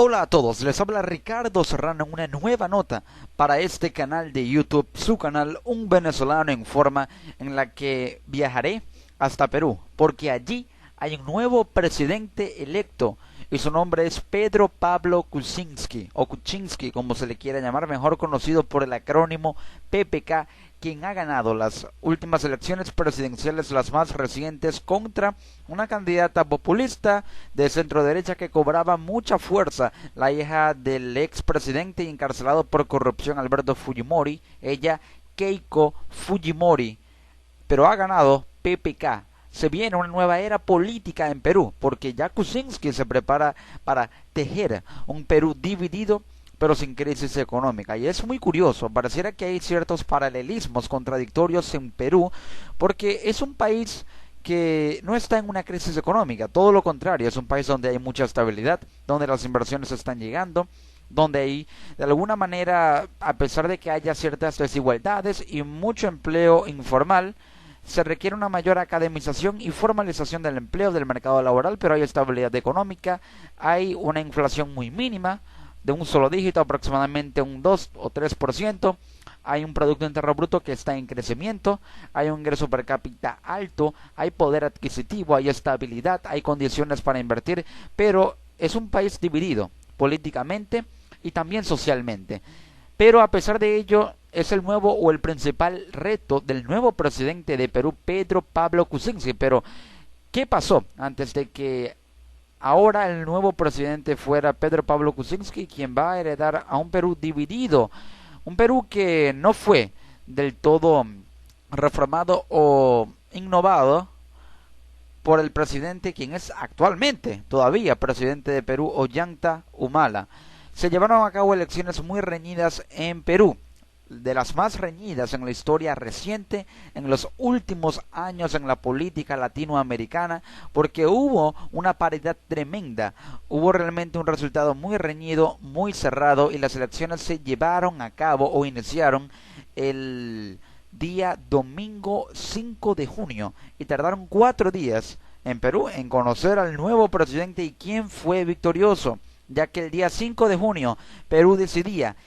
Hola a todos, les habla Ricardo Serrano en una nueva nota para este canal de YouTube, su canal Un Venezolano en Forma, en la que viajaré hasta Perú, porque allí hay un nuevo presidente electo y su nombre es Pedro Pablo Kuczynski, o Kuczynski como se le quiera llamar, mejor conocido por el acrónimo PPK, quien ha ganado las últimas elecciones presidenciales, las más recientes, contra una candidata populista de centro derecha que cobraba mucha fuerza, la hija del expresidente y encarcelado por corrupción Alberto Fujimori, ella Keiko Fujimori, pero ha ganado PPK. Se viene una nueva era política en Perú, porque ya Kuczynski se prepara para tejer un Perú dividido pero sin crisis económica. Y es muy curioso, pareciera que hay ciertos paralelismos contradictorios en Perú, porque es un país que no está en una crisis económica, todo lo contrario, es un país donde hay mucha estabilidad, donde las inversiones están llegando, donde hay, de alguna manera, a pesar de que haya ciertas desigualdades y mucho empleo informal, se requiere una mayor academización y formalización del empleo, del mercado laboral, pero hay estabilidad económica, hay una inflación muy mínima, de un solo dígito, aproximadamente un 2 o 3%, hay un Producto Interno Bruto que está en crecimiento, hay un ingreso per cápita alto, hay poder adquisitivo, hay estabilidad, hay condiciones para invertir, pero es un país dividido políticamente y también socialmente. Pero a pesar de ello, es el nuevo o el principal reto del nuevo presidente de Perú, Pedro Pablo Kuczynski. Pero, ¿qué pasó antes de que ahora el nuevo presidente fuera Pedro Pablo Kuczynski, quien va a heredar a un Perú dividido? Un Perú que no fue del todo reformado o innovado por el presidente, quien es actualmente todavía presidente de Perú, Ollanta Humala. Se llevaron a cabo elecciones muy reñidas en Perú, de las más reñidas en la historia reciente, en los últimos años en la política latinoamericana, porque hubo una paridad tremenda, hubo realmente un resultado muy reñido, muy cerrado, y las elecciones se llevaron a cabo o iniciaron el día domingo 5 de junio y tardaron 4 días en Perú en conocer al nuevo presidente y quién fue victorioso, ya que el día 5 de junio Perú decidía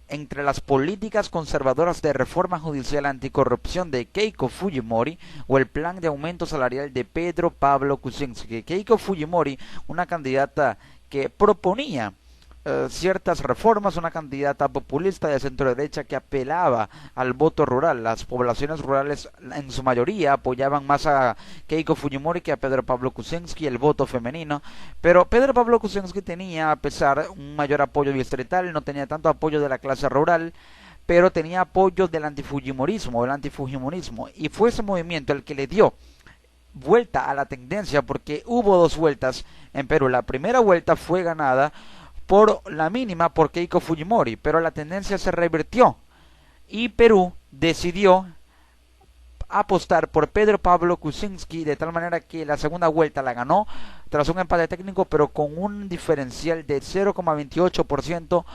entre las políticas conservadoras de reforma judicial anticorrupción de Keiko Fujimori o el plan de aumento salarial de Pedro Pablo Kuczynski. Keiko Fujimori, una candidata que proponía ciertas reformas, una candidata populista de centro derecha que apelaba al voto rural. Las poblaciones rurales en su mayoría apoyaban más a Keiko Fujimori que a Pedro Pablo Kuczynski, el voto femenino, pero Pedro Pablo Kuczynski tenía, a pesar, un mayor apoyo distrital, no tenía tanto apoyo de la clase rural, pero tenía apoyo del antifujimorismo, y fue ese movimiento el que le dio vuelta a la tendencia, porque hubo dos vueltas en Perú. La primera vuelta fue ganada por la mínima por Keiko Fujimori, pero la tendencia se revirtió y Perú decidió apostar por Pedro Pablo Kuczynski, de tal manera que la segunda vuelta la ganó tras un empate técnico, pero con un diferencial de 0,28%.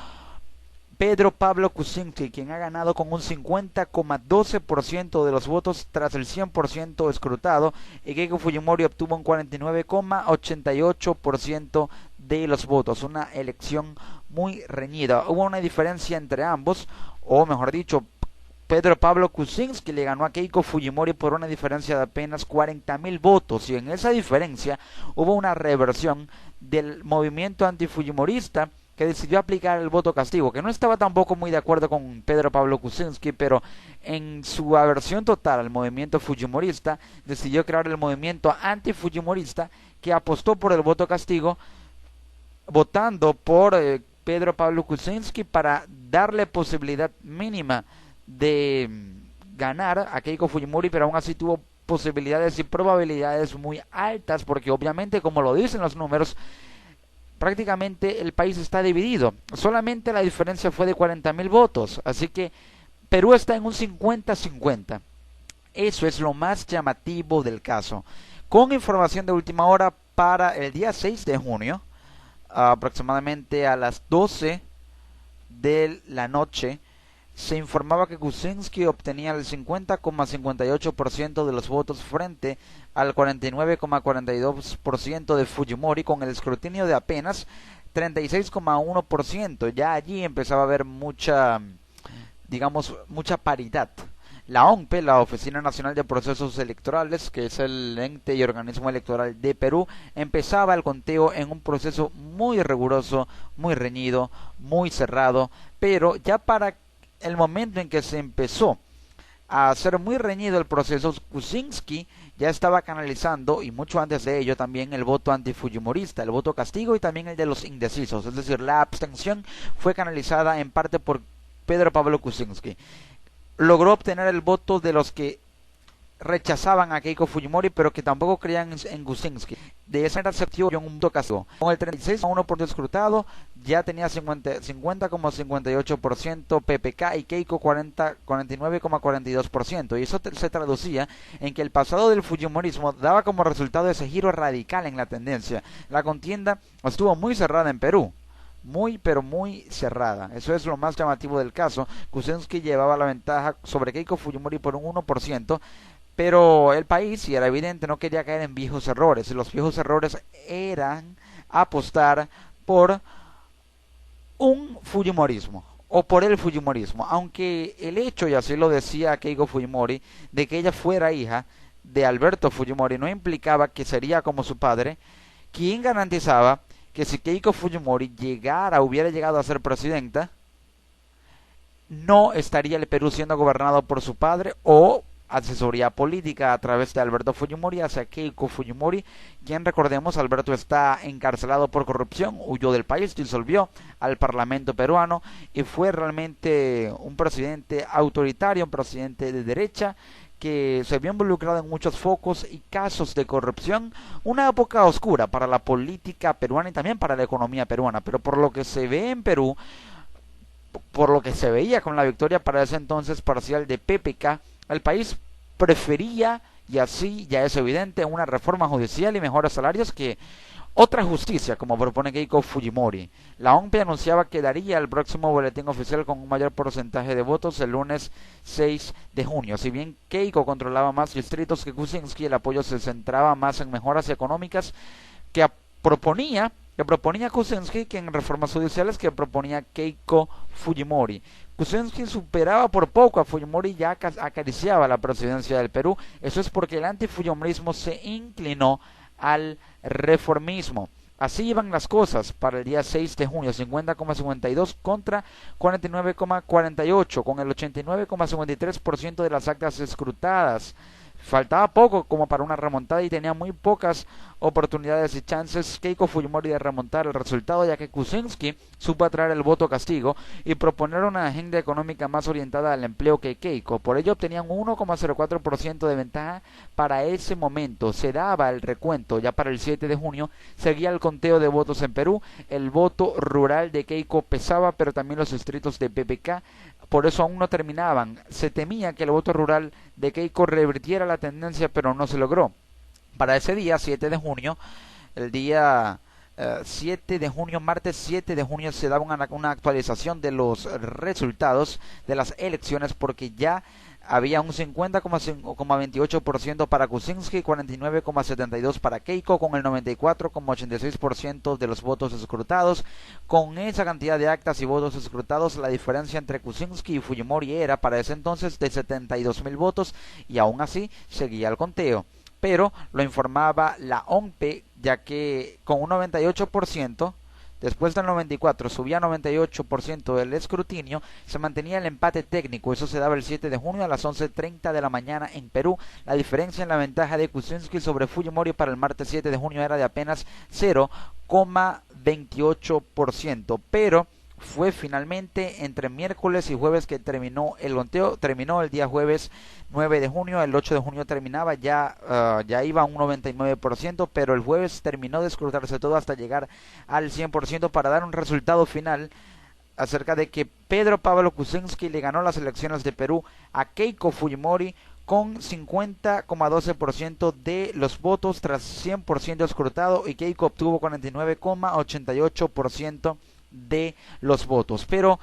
Pedro Pablo Kuczynski, quien ha ganado con un 50,12% de los votos tras el 100% escrutado, y Keiko Fujimori obtuvo un 49,88% de los votos. Una elección muy reñida. Hubo una diferencia entre ambos, o mejor dicho, Pedro Pablo Kuczynski le ganó a Keiko Fujimori por una diferencia de apenas 40.000 votos, y en esa diferencia hubo una reversión del movimiento antifujimorista, que decidió aplicar el voto castigo, que no estaba tampoco muy de acuerdo con Pedro Pablo Kuczynski, pero en su aversión total al movimiento fujimorista, decidió crear el movimiento antifujimorista, que apostó por el voto castigo, votando por Pedro Pablo Kuczynski para darle posibilidad mínima de ganar a Keiko Fujimori, pero aún así tuvo posibilidades y probabilidades muy altas, porque obviamente, como lo dicen los números, prácticamente el país está dividido. Solamente la diferencia fue de 40.000 votos. Así que Perú está en un 50-50. Eso es lo más llamativo del caso. Con información de última hora para el día 6 de junio, aproximadamente a las 12 de la noche, se informaba que Kuczynski obtenía el 50,58% de los votos frente al 49,42% de Fujimori, con el escrutinio de apenas 36,1%. Ya allí empezaba a haber mucha, digamos, mucha paridad. La ONPE, la Oficina Nacional de Procesos Electorales, que es el ente y organismo electoral de Perú, empezaba el conteo en un proceso muy riguroso, muy reñido, muy cerrado, pero ya para el momento en que se empezó a ser muy reñido el proceso, Kuczynski ya estaba canalizando, y mucho antes de ello también, el voto antifujimorista, el voto castigo y también el de los indecisos, es decir, la abstención fue canalizada en parte por Pedro Pablo Kuczynski. Logró obtener el voto de los que rechazaban a Keiko Fujimori, pero que tampoco creían en Kuczynski. De esa manera se obtuvo un voto castigo. Con el 36,1% escrutado, ya tenía 50,58% PPK y Keiko 49,42%. Y eso se traducía en que el pasado del Fujimorismo daba como resultado ese giro radical en la tendencia. La contienda estuvo muy cerrada en Perú. Muy pero muy cerrada. Eso es lo más llamativo del caso. Kuczynski llevaba la ventaja sobre Keiko Fujimori por un 1%, pero el país, y era evidente, no quería caer en viejos errores. Y los viejos errores eran apostar por un Fujimorismo o por el Fujimorismo, aunque el hecho, y así lo decía Keiko Fujimori, de que ella fuera hija de Alberto Fujimori no implicaba que sería como su padre. ¿Quién garantizaba que si Keiko Fujimori hubiera llegado a ser presidenta, no estaría el Perú siendo gobernado por su padre o asesoría política a través de Alberto Fujimori hacia Keiko Fujimori, quien, recordemos, Alberto está encarcelado por corrupción, huyó del país, disolvió al Parlamento peruano y fue realmente un presidente autoritario, un presidente de derecha, que se vio involucrado en muchos focos y casos de corrupción, una época oscura para la política peruana y también para la economía peruana, pero por lo que se ve en Perú, por lo que se veía con la victoria para ese entonces parcial de PPK, el país prefería, y así ya es evidente, una reforma judicial y mejores salarios que otra justicia, como propone Keiko Fujimori. La OMP anunciaba que daría el próximo boletín oficial con un mayor porcentaje de votos el lunes 6 de junio. Si bien Keiko controlaba más distritos que Kuczynski, el apoyo se centraba más en mejoras económicas que proponía Kuczynski que en reformas judiciales que proponía Keiko Fujimori. Kuczynski superaba por poco a Fujimori, ya acariciaba la presidencia del Perú. Eso es porque el antifujimorismo se inclinó al reformismo. Así iban las cosas para el día 6 de junio, 50,52 contra 49,48, con el 89,53% de las actas escrutadas. Faltaba poco como para una remontada y tenía muy pocas oportunidades y chances Keiko Fujimori de remontar el resultado, ya que Kuczynski supo atraer el voto castigo y proponer una agenda económica más orientada al empleo que Keiko. Por ello obtenían un 1,04% de ventaja para ese momento. Se daba el recuento ya para el 7 de junio, seguía el conteo de votos en Perú. El voto rural de Keiko pesaba, pero también los distritos de PPK. Por eso aún no terminaban. Se temía que el voto rural de Keiko revirtiera la tendencia, pero no se logró. Para ese día, 7 de junio, el día 7 de junio, martes 7 de junio, se daba una actualización de los resultados de las elecciones, porque ya había un 50,28% para Kuczynski, 49,72% para Keiko, con el 94,86% de los votos escrutados. Con esa cantidad de actas y votos escrutados, la diferencia entre Kuczynski y Fujimori era para ese entonces de 72,000 votos, y aún así seguía el conteo. Pero lo informaba la OMP, ya que con un 98%, después del 94 subía a 98% el escrutinio, se mantenía el empate técnico. Eso se daba el 7 de junio a las 11:30 de la mañana en Perú. La diferencia en la ventaja de Kuczynski sobre Fujimori para el martes 7 de junio era de apenas 0,28%, pero fue finalmente entre miércoles y jueves que terminó el conteo. Terminó el día jueves 9 de junio, el 8 de junio terminaba, ya iba a un 99%, pero el jueves terminó de escrutarse todo hasta llegar al 100% para dar un resultado final acerca de que Pedro Pablo Kuczynski le ganó las elecciones de Perú a Keiko Fujimori con 50,12% de los votos tras 100% escrutado, y Keiko obtuvo 49,88% de los votos. Pero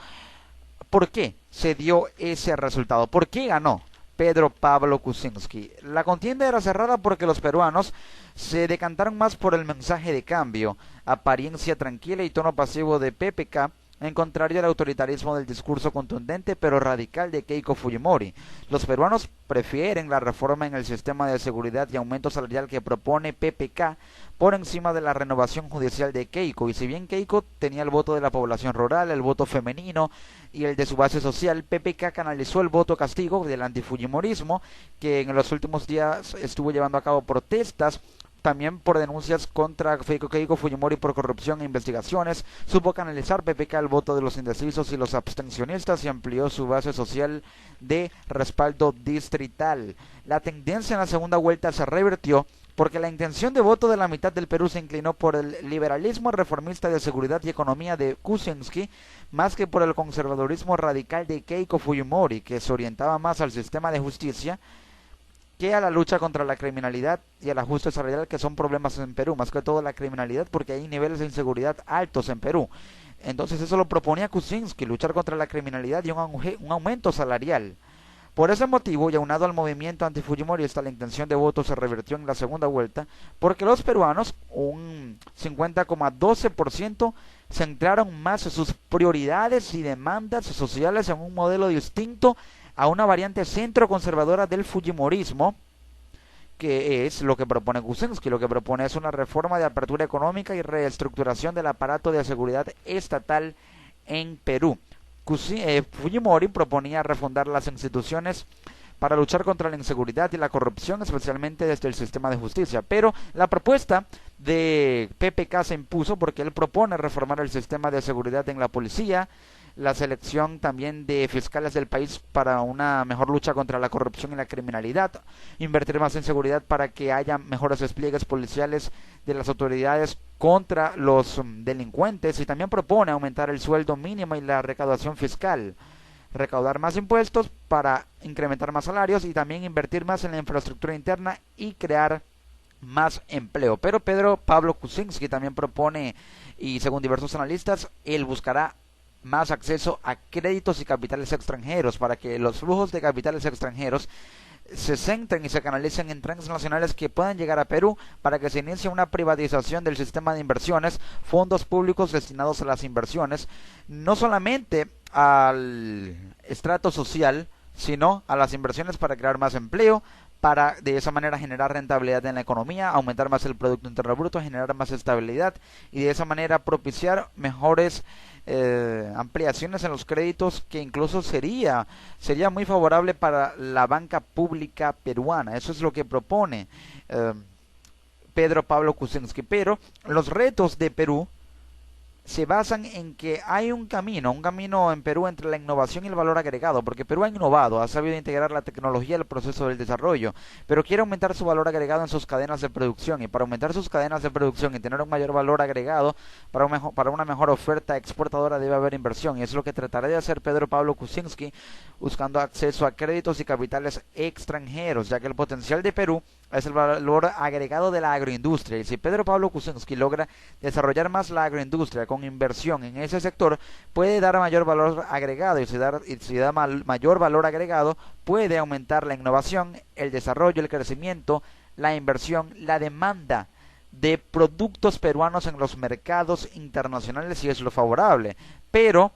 ¿por qué se dio ese resultado? ¿Por qué ganó Pedro Pablo Kuczynski? La contienda era cerrada porque los peruanos se decantaron más por el mensaje de cambio, apariencia tranquila y tono pasivo de PPK, en contrario al autoritarismo del discurso contundente pero radical de Keiko Fujimori. Los peruanos prefieren la reforma en el sistema de seguridad y aumento salarial que propone PPK por encima de la renovación judicial de Keiko, y si bien Keiko tenía el voto de la población rural, el voto femenino y el de su base social, PPK canalizó el voto castigo del antifujimorismo, que en los últimos días estuvo llevando a cabo protestas también por denuncias contra Keiko Fujimori por corrupción e investigaciones. Supo canalizar PPK el voto de los indecisos y los abstencionistas y amplió su base social de respaldo distrital. La tendencia en la segunda vuelta se revirtió porque la intención de voto de la mitad del Perú se inclinó por el liberalismo reformista de seguridad y economía de Kuczynski, más que por el conservadurismo radical de Keiko Fujimori, que se orientaba más al sistema de justicia que a la lucha contra la criminalidad y el ajuste salarial, que son problemas en Perú, más que todo la criminalidad, porque hay niveles de inseguridad altos en Perú. Entonces eso lo proponía Kuczynski, luchar contra la criminalidad y un aumento salarial. Por ese motivo, y aunado al movimiento antifujimorista, la intención de voto se revirtió en la segunda vuelta, porque los peruanos, un 50,12%, centraron más sus prioridades y demandas sociales en un modelo distinto a una variante centro-conservadora del fujimorismo, que es lo que propone Kuczynski. Lo que propone es una reforma de apertura económica y reestructuración del aparato de seguridad estatal en Perú. Fujimori proponía refundar las instituciones para luchar contra la inseguridad y la corrupción, especialmente desde el sistema de justicia. Pero la propuesta de PPK se impuso porque él propone reformar el sistema de seguridad en la policía, la selección también de fiscales del país para una mejor lucha contra la corrupción y la criminalidad, invertir más en seguridad para que haya mejores despliegues policiales de las autoridades contra los delincuentes, y también propone aumentar el sueldo mínimo y la recaudación fiscal, recaudar más impuestos para incrementar más salarios y también invertir más en la infraestructura interna y crear más empleo. Pero Pedro Pablo Kuczynski también propone, y según diversos analistas, él buscará más acceso a créditos y capitales extranjeros para que los flujos de capitales extranjeros se centren y se canalicen en transnacionales que puedan llegar a Perú, para que se inicie una privatización del sistema de inversiones, fondos públicos destinados a las inversiones, no solamente al estrato social, sino a las inversiones para crear más empleo, para de esa manera generar rentabilidad en la economía, aumentar más el Producto Interno Bruto, generar más estabilidad y de esa manera propiciar mejores ampliaciones en los créditos, que incluso sería muy favorable para la banca pública peruana. Eso es lo que propone Pedro Pablo Kuczynski. Pero los retos de Perú se basan en que hay un camino en Perú entre la innovación y el valor agregado, porque Perú ha innovado, ha sabido integrar la tecnología al proceso del desarrollo, pero quiere aumentar su valor agregado en sus cadenas de producción, y para aumentar sus cadenas de producción y tener un mayor valor agregado para una mejor oferta exportadora debe haber inversión, y es lo que tratará de hacer Pedro Pablo Kuczynski, buscando acceso a créditos y capitales extranjeros, ya que el potencial de Perú es el valor agregado de la agroindustria, y si Pedro Pablo Kuczynski logra desarrollar más la agroindustria con inversión en ese sector, puede dar mayor valor agregado, y si da mayor valor agregado, puede aumentar la innovación, el desarrollo, el crecimiento, la inversión, la demanda de productos peruanos en los mercados internacionales, y es lo favorable. Pero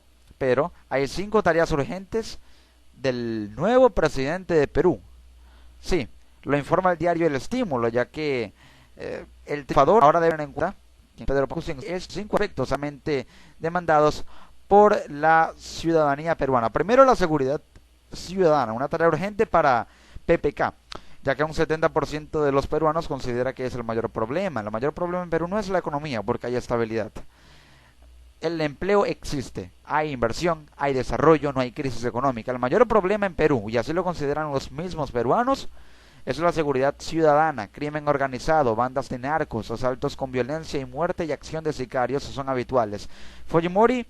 hay 5 tareas urgentes del nuevo presidente de Perú. Sí, lo informa el diario El Estímulo, ya que el triunfador ahora debe tener en cuenta Pedro Kuczynski es 5 aspectos solamente demandados por la ciudadanía peruana. Primero, la seguridad ciudadana, una tarea urgente para PPK, ya que un 70% de los peruanos considera que es el mayor problema. El mayor problema en Perú no es la economía, porque hay estabilidad. El empleo existe, hay inversión, hay desarrollo, no hay crisis económica. El mayor problema en Perú, y así lo consideran los mismos peruanos, es la seguridad ciudadana. Crimen organizado, bandas de narcos, asaltos con violencia y muerte y acción de sicarios son habituales. Fujimori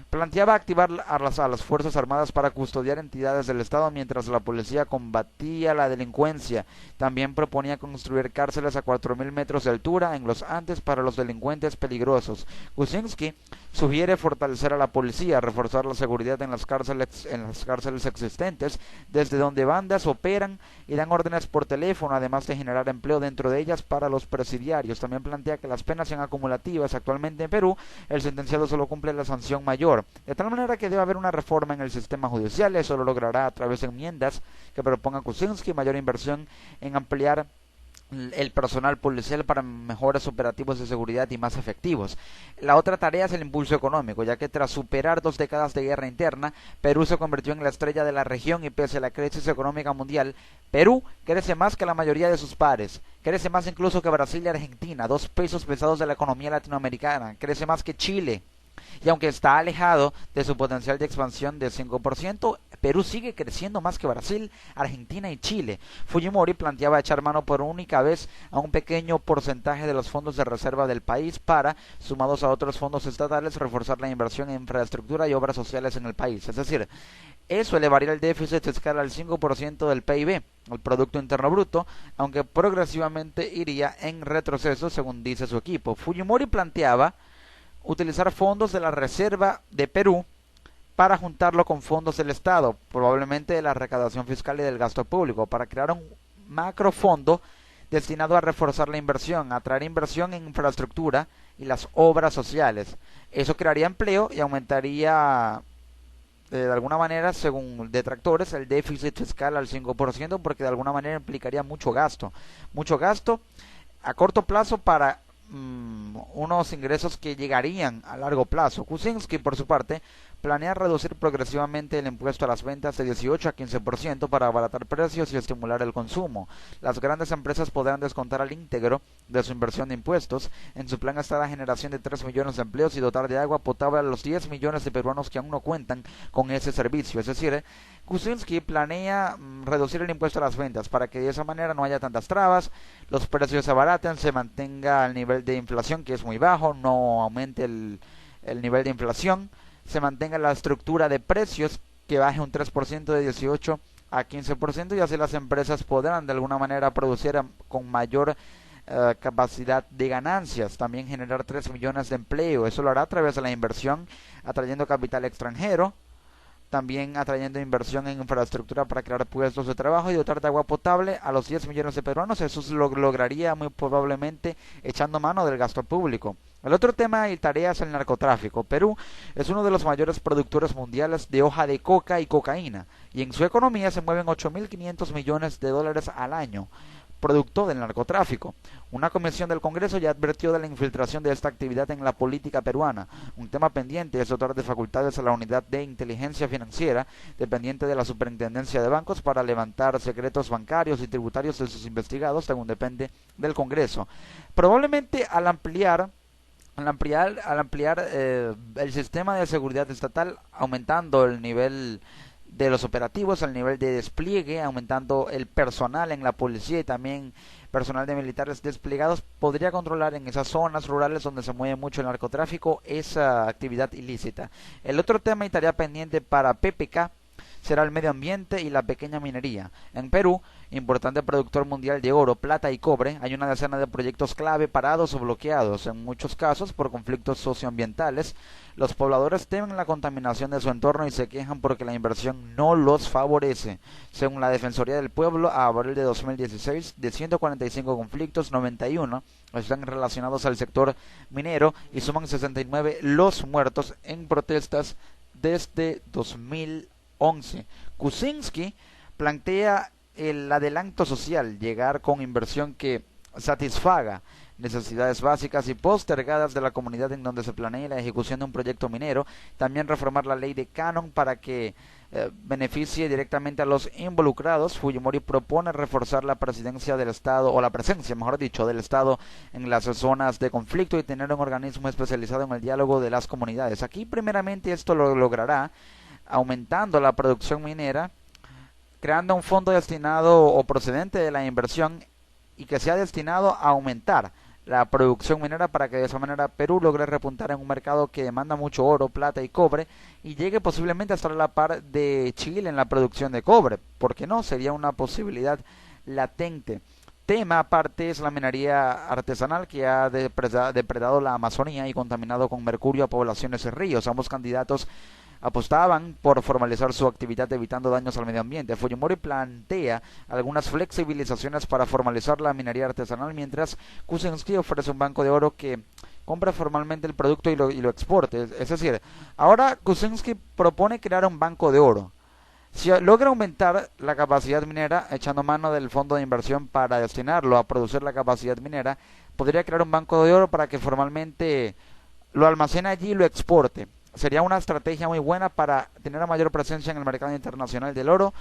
planteaba activar a las Fuerzas Armadas para custodiar entidades del Estado mientras la policía combatía la delincuencia. También proponía construir cárceles a 4.000 metros de altura en los Andes para los delincuentes peligrosos. Kuczynski Sugiere fortalecer a la policía, reforzar la seguridad en las cárceles existentes, desde donde bandas operan y dan órdenes por teléfono, además de generar empleo dentro de ellas para los presidiarios. También plantea que las penas sean acumulativas. Actualmente en Perú, el sentenciado solo cumple la sanción mayor, de tal manera que debe haber una reforma en el sistema judicial. Eso lo logrará a través de enmiendas que proponga Kuczynski, mayor inversión en ampliar el personal policial para mejores operativos de seguridad y más efectivos. La otra tarea es el impulso económico, ya que tras superar 2 décadas de guerra interna, Perú se convirtió en la estrella de la región y pese a la crisis económica mundial, Perú crece más que la mayoría de sus pares, crece más incluso que Brasil y Argentina, dos pesos pesados de la economía latinoamericana, crece más que Chile. Y aunque está alejado de su potencial de expansión de 5%, Perú sigue creciendo más que Brasil, Argentina y Chile. Fujimori planteaba echar mano por única vez a un pequeño porcentaje de los fondos de reserva del país para, sumados a otros fondos estatales, reforzar la inversión en infraestructura y obras sociales en el país. Es decir, eso elevaría el déficit fiscal al 5% del PIB, el Producto Interno Bruto, aunque progresivamente iría en retroceso, según dice su equipo. Fujimori planteaba utilizar fondos de la Reserva de Perú para juntarlo con fondos del Estado, probablemente de la recaudación fiscal y del gasto público, para crear un macrofondo destinado a reforzar la inversión, a atraer inversión en infraestructura y las obras sociales. Eso crearía empleo y aumentaría de alguna manera, según detractores, el déficit fiscal al 5%, porque de alguna manera implicaría mucho gasto a corto plazo para unos ingresos que llegarían a largo plazo. Kuczynski, por su parte, planea reducir progresivamente el impuesto a las ventas de 18 a 15% para abaratar precios y estimular el consumo. Las grandes empresas podrán descontar al íntegro de su inversión de impuestos. En su plan está la generación de 3 millones de empleos y dotar de agua potable a los 10 millones de peruanos que aún no cuentan con ese servicio. Es decir, Kuczynski planea reducir el impuesto a las ventas para que de esa manera no haya tantas trabas, los precios se abaraten, se mantenga el nivel de inflación, que es muy bajo, no aumente el nivel de inflación, se mantenga la estructura de precios, que baje un 3% de 18 a 15%, y así las empresas podrán de alguna manera producir con mayor capacidad de ganancias, también generar 3 millones de empleo. Eso lo hará a través de la inversión, atrayendo capital extranjero, también atrayendo inversión en infraestructura para crear puestos de trabajo y dotar de agua potable a los 10 millones de peruanos. Eso se lograría muy probablemente echando mano del gasto público. El otro tema y tarea es el narcotráfico. Perú es uno de los mayores productores mundiales de hoja de coca y cocaína, y en su economía se mueven 8.500 millones de dólares al año, producto del narcotráfico. Una comisión del Congreso ya advirtió de la infiltración de esta actividad en la política peruana. Un tema pendiente es dotar de facultades a la unidad de inteligencia financiera, dependiente de la Superintendencia de Bancos, para levantar secretos bancarios y tributarios de sus investigados, según depende del Congreso. Probablemente al ampliar el sistema de seguridad estatal, aumentando el nivel de los operativos, el nivel de despliegue, aumentando el personal en la policía y también personal de militares desplegados, podría controlar en esas zonas rurales donde se mueve mucho el narcotráfico esa actividad ilícita. El otro tema y tarea pendiente para PPK será el medio ambiente y la pequeña minería. En Perú, importante productor mundial de oro, plata y cobre, hay una decena de proyectos clave parados o bloqueados, en muchos casos por conflictos socioambientales. Los pobladores temen la contaminación de su entorno y se quejan porque la inversión no los favorece. Según la Defensoría del Pueblo, a abril de 2016, de 145 conflictos, 91 están relacionados al sector minero y suman 69 los muertos en protestas desde 2011. Kuczynski plantea el adelanto social, llegar con inversión que satisfaga necesidades básicas y postergadas de la comunidad en donde se planea la ejecución de un proyecto minero, también reformar la ley de canon para que beneficie directamente a los involucrados. Fujimori propone reforzar la presidencia del Estado, o la presencia, mejor dicho, del Estado en las zonas de conflicto y tener un organismo especializado en el diálogo de las comunidades. Aquí primeramente esto lo logrará aumentando la producción minera, creando un fondo destinado o procedente de la inversión y que sea destinado a aumentar la producción minera para que de esa manera Perú logre repuntar en un mercado que demanda mucho oro, plata y cobre y llegue posiblemente a estar a la par de Chile en la producción de cobre. ¿Por qué no? Sería una posibilidad latente. tema aparte es la minería artesanal que ha depredado la Amazonía y contaminado con mercurio a poblaciones y ríos. Ambos candidatos apostaban por formalizar su actividad evitando daños al medio ambiente. Fujimori plantea algunas flexibilizaciones para formalizar la minería artesanal, mientras Kuczynski ofrece un banco de oro que compra formalmente el producto y lo exporte. Es decir, ahora Kuczynski propone crear un banco de oro. Si logra aumentar la capacidad minera, echando mano del fondo de inversión para destinarlo a producir la capacidad minera, podría crear un banco de oro para que formalmente lo almacene allí y lo exporte. Sería una estrategia muy buena para tener una mayor presencia en el mercado internacional del oro,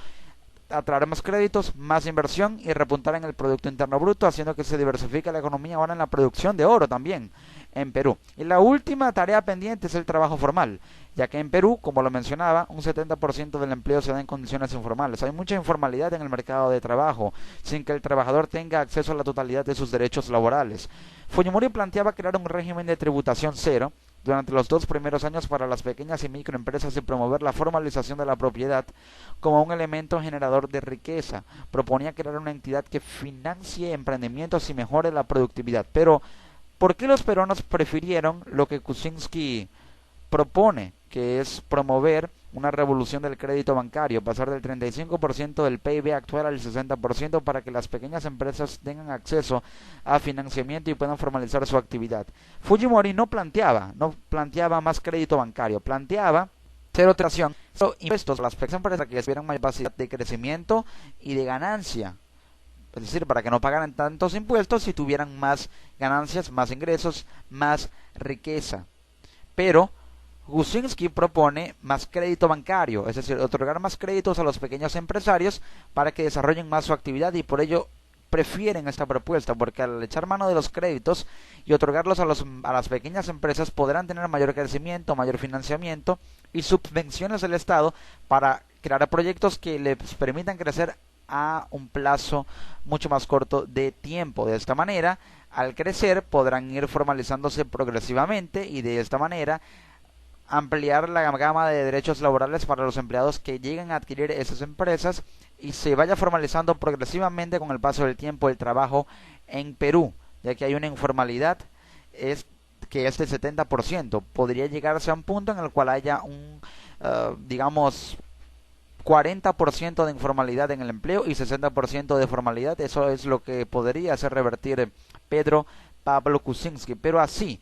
atraer más créditos, más inversión y repuntar en el Producto Interno Bruto, haciendo que se diversifique la economía ahora en la producción de oro también en Perú. Y la última tarea pendiente es el trabajo formal, ya que en Perú, como lo mencionaba, un 70% del empleo se da en condiciones informales. Hay mucha informalidad en el mercado de trabajo, sin que el trabajador tenga acceso a la totalidad de sus derechos laborales. Fujimori planteaba crear un régimen de tributación cero durante los 2 primeros años para las pequeñas y microempresas y promover la formalización de la propiedad como un elemento generador de riqueza. Proponía crear una entidad que financie emprendimientos y mejore la productividad. Pero, ¿por qué los peruanos prefirieron lo que Kuczynski propone, que es promover una revolución del crédito bancario, pasar del 35% del PIB actual al 60% para que las pequeñas empresas tengan acceso a financiamiento y puedan formalizar su actividad? Fujimori no planteaba más crédito bancario, planteaba cero taxación, cero impuestos a las pequeñas empresas que tuvieran mayor capacidad de crecimiento y de ganancia. Es decir, para que no pagaran tantos impuestos y tuvieran más ganancias, más ingresos, más riqueza. Pero Kuczynski propone más crédito bancario, es decir, otorgar más créditos a los pequeños empresarios para que desarrollen más su actividad, y por ello prefieren esta propuesta, porque al echar mano de los créditos y otorgarlos a las pequeñas empresas podrán tener mayor crecimiento, mayor financiamiento y subvenciones del Estado para crear proyectos que les permitan crecer a un plazo mucho más corto de tiempo. De esta manera, al crecer podrán ir formalizándose progresivamente y de esta manera ampliar la gama de derechos laborales para los empleados que lleguen a adquirir esas empresas y se vaya formalizando progresivamente con el paso del tiempo el trabajo en Perú, ya que hay una informalidad que es del 70%. Podría llegarse a un punto en el cual haya un, digamos, 40% de informalidad en el empleo y 60% de formalidad. Eso es lo que podría hacer revertir Pedro Pablo Kuczynski, pero así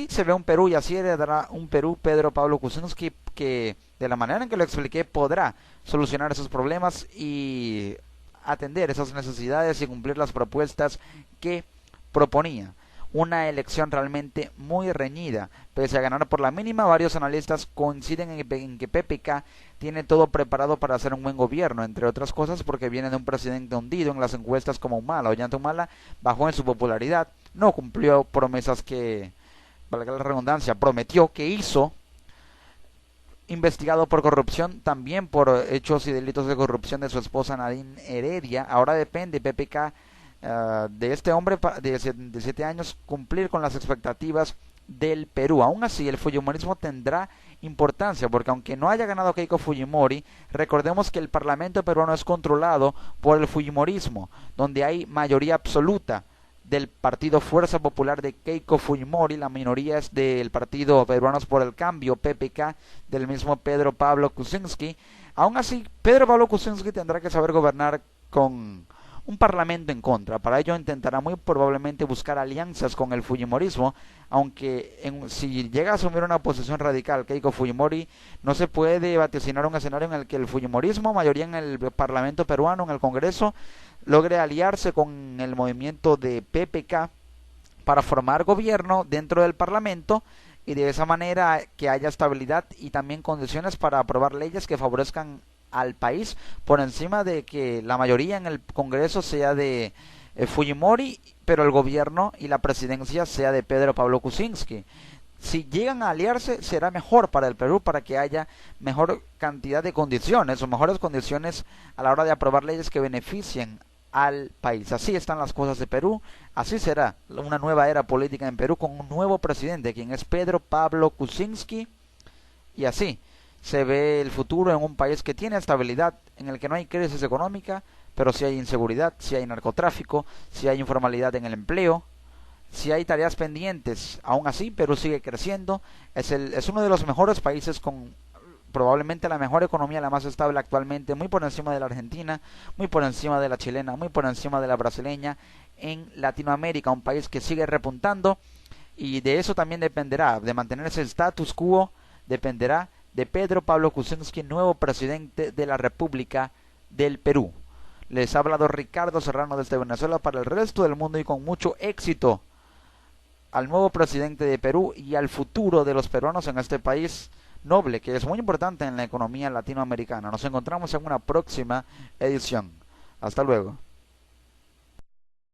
se ve un Perú, y así heredará un Perú Pedro Pablo Kuczynski, que de la manera en que lo expliqué podrá solucionar esos problemas y atender esas necesidades y cumplir las propuestas que proponía. Una elección realmente muy reñida. Pese a ganar por la mínima, varios analistas coinciden en que PPK tiene todo preparado para hacer un buen gobierno, entre otras cosas porque viene de un presidente hundido en las encuestas como Humala. Ollanta Humala bajó en su popularidad, no cumplió promesas que, valga la redundancia, prometió, que hizo, investigado por corrupción, también por hechos y delitos de corrupción de su esposa Nadine Heredia. Ahora depende PPK de este hombre de 77 años cumplir con las expectativas del Perú. Aún así, el fujimorismo tendrá importancia, porque aunque no haya ganado Keiko Fujimori, recordemos que el Parlamento peruano es controlado por el fujimorismo, donde hay mayoría absoluta del partido Fuerza Popular de Keiko Fujimori, la minoría es del partido Peruanos por el Cambio, PPK, del mismo Pedro Pablo Kuczynski. Aún así, Pedro Pablo Kuczynski tendrá que saber gobernar con un parlamento en contra. Para ello intentará muy probablemente buscar alianzas con el fujimorismo, aunque si llega a asumir una posición radical Keiko Fujimori, no se puede vaticinar un escenario en el que el fujimorismo, mayoría en el Parlamento peruano, en el Congreso, logre aliarse con el movimiento de PPK para formar gobierno dentro del Parlamento, y de esa manera que haya estabilidad y también condiciones para aprobar leyes que favorezcan al país, por encima de que la mayoría en el Congreso sea de Fujimori, pero el gobierno y la presidencia sea de Pedro Pablo Kuczynski. Si llegan a aliarse, será mejor para el Perú, para que haya mejor cantidad de condiciones o mejores condiciones a la hora de aprobar leyes que beneficien al país. Así están las cosas de Perú, así será una nueva era política en Perú con un nuevo presidente, quien es Pedro Pablo Kuczynski, y así se ve el futuro en un país que tiene estabilidad, en el que no hay crisis económica, pero si hay inseguridad, si hay narcotráfico, si hay informalidad en el empleo, si hay tareas pendientes. Aún así, Perú sigue creciendo, es uno de los mejores países con probablemente la mejor economía, la más estable actualmente, muy por encima de la Argentina, muy por encima de la chilena, muy por encima de la brasileña en Latinoamérica, un país que sigue repuntando, y de eso también dependerá, de mantener ese status quo, dependerá de Pedro Pablo Kuczynski, nuevo presidente de la República del Perú. Les ha hablado Ricardo Serrano desde Venezuela para el resto del mundo, y con mucho éxito al nuevo presidente de Perú y al futuro de los peruanos en este país noble, que es muy importante en la economía latinoamericana. Nos encontramos en una próxima edición. Hasta luego.